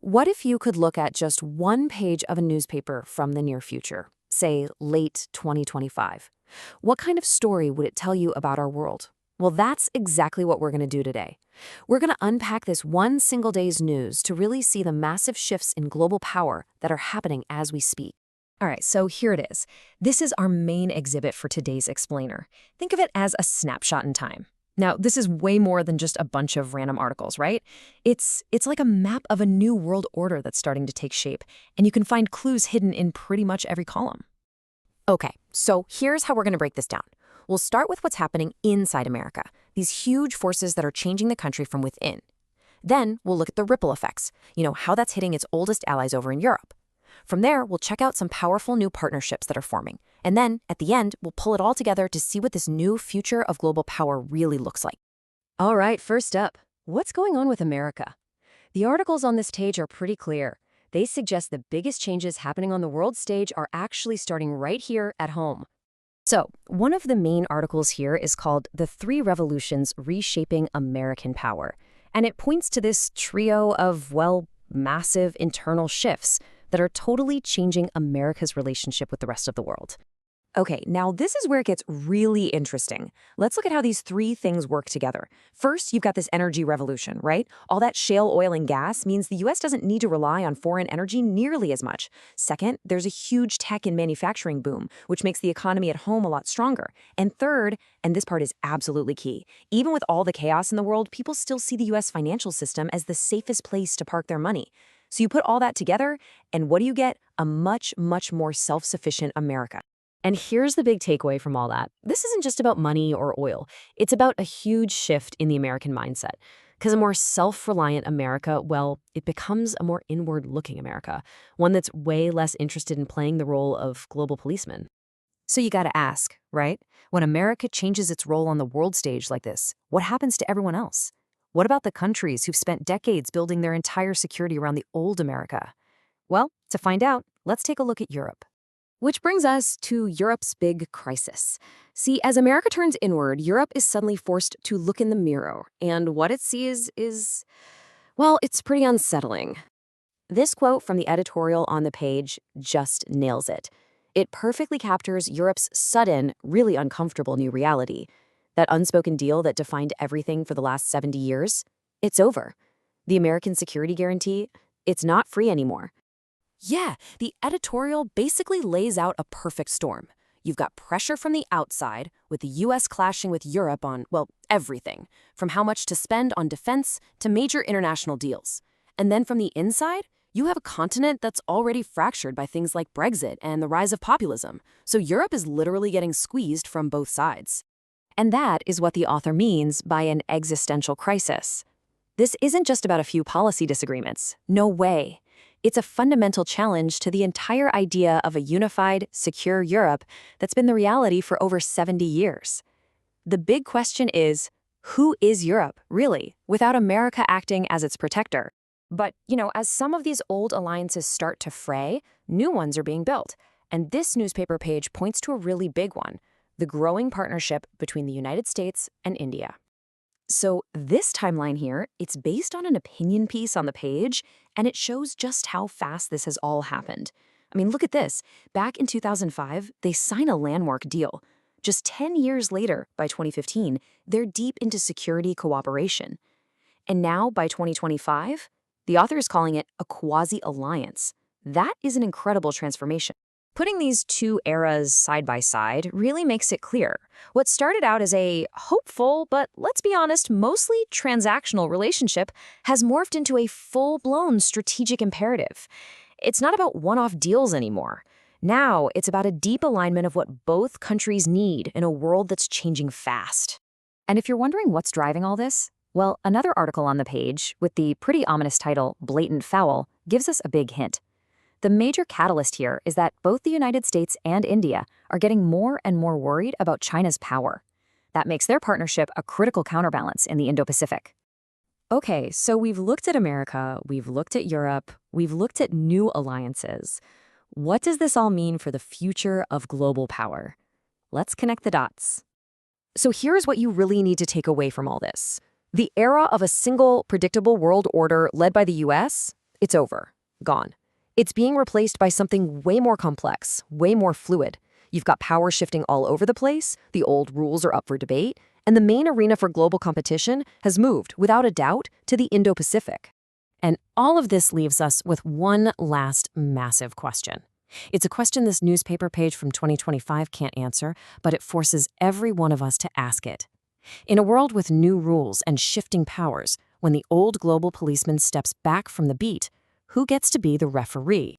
What if you could look at just one page of a newspaper from the near future, say late 2025? What kind of story would it tell you about our world? Well, that's exactly what we're going to do today. We're going to unpack this one single day's news to really see the massive shifts in global power that are happening as we speak. All right, so here it is. This is our main exhibit for today's explainer. Think of it as a snapshot in time. Now, this is way more than just a bunch of random articles, right? It's like a map of a new world order that's starting to take shape, and you can find clues hidden in pretty much every column. Okay, so here's how we're going to break this down. We'll start with what's happening inside America, these huge forces that are changing the country from within. Then we'll look at the ripple effects, how that's hitting its oldest allies over in Europe. From there, we'll check out some powerful new partnerships that are forming. And then, at the end, we'll pull it all together to see what this new future of global power really looks like. All right, first up, what's going on with America? The articles on this page are pretty clear. They suggest the biggest changes happening on the world stage are actually starting right here at home. So, one of the main articles here is called The Three Revolutions Reshaping American Power. And it points to this trio of, massive internal shifts that are totally changing America's relationship with the rest of the world. Okay, now this is where it gets really interesting. Let's look at how these three things work together. First, you've got this energy revolution, right? All that shale oil and gas means the U.S. doesn't need to rely on foreign energy nearly as much. Second, there's a huge tech and manufacturing boom, which makes the economy at home a lot stronger. And third, and this part is absolutely key, even with all the chaos in the world, people still see the U.S. financial system as the safest place to park their money. So you put all that together, and what do you get? A much, much more self-sufficient America. And here's the big takeaway from all that. This isn't just about money or oil. It's about a huge shift in the American mindset. Because a more self-reliant America, it becomes a more inward-looking America, one that's way less interested in playing the role of global policeman. So you gotta ask, right? When America changes its role on the world stage like this, what happens to everyone else? What about the countries who've spent decades building their entire security around the old America? Well, to find out, let's take a look at Europe. Which brings us to Europe's big crisis. See, as America turns inward, Europe is suddenly forced to look in the mirror, and what it sees is, it's pretty unsettling. This quote from the editorial on the page just nails it. It perfectly captures Europe's sudden, really uncomfortable new reality. That unspoken deal that defined everything for the last 70 years, it's over. The American security guarantee, it's not free anymore. Yeah, the editorial basically lays out a perfect storm. You've got pressure from the outside, with the U.S. clashing with Europe on, everything, from how much to spend on defense to major international deals. And then from the inside, you have a continent that's already fractured by things like Brexit and the rise of populism. So Europe is literally getting squeezed from both sides. And that is what the author means by an existential crisis. This isn't just about a few policy disagreements. No way. It's a fundamental challenge to the entire idea of a unified, secure Europe that's been the reality for over 70 years. The big question is, who is Europe, really, without America acting as its protector? But, as some of these old alliances start to fray, new ones are being built. And this newspaper page points to a really big one, the growing partnership between the United States and India. So this timeline here, it's based on an opinion piece on the page, and it shows just how fast this has all happened. I mean, look at this. Back in 2005, they sign a landmark deal. Just 10 years later, by 2015, they're deep into security cooperation. And now, by 2025, the author is calling it a quasi-alliance. That is an incredible transformation. Putting these two eras side by side really makes it clear. What started out as a hopeful, but let's be honest, mostly transactional relationship has morphed into a full-blown strategic imperative. It's not about one-off deals anymore. Now, it's about a deep alignment of what both countries need in a world that's changing fast. And if you're wondering what's driving all this, another article on the page, with the pretty ominous title, Blatant Foul, gives us a big hint. The major catalyst here is that both the United States and India are getting more and more worried about China's power. That makes their partnership a critical counterbalance in the Indo-Pacific. Okay, so we've looked at America, we've looked at Europe, we've looked at new alliances. What does this all mean for the future of global power? Let's connect the dots. So here's what you really need to take away from all this. The era of a single, predictable world order led by the U.S., It's over. Gone. It's being replaced by something way more complex, way more fluid. You've got power shifting all over the place, the old rules are up for debate, and the main arena for global competition has moved, without a doubt, to the Indo-Pacific. And all of this leaves us with one last massive question. It's a question this newspaper page from 2025 can't answer, but it forces every one of us to ask it. In a world with new rules and shifting powers, when the old global policeman steps back from the beat, who gets to be the referee?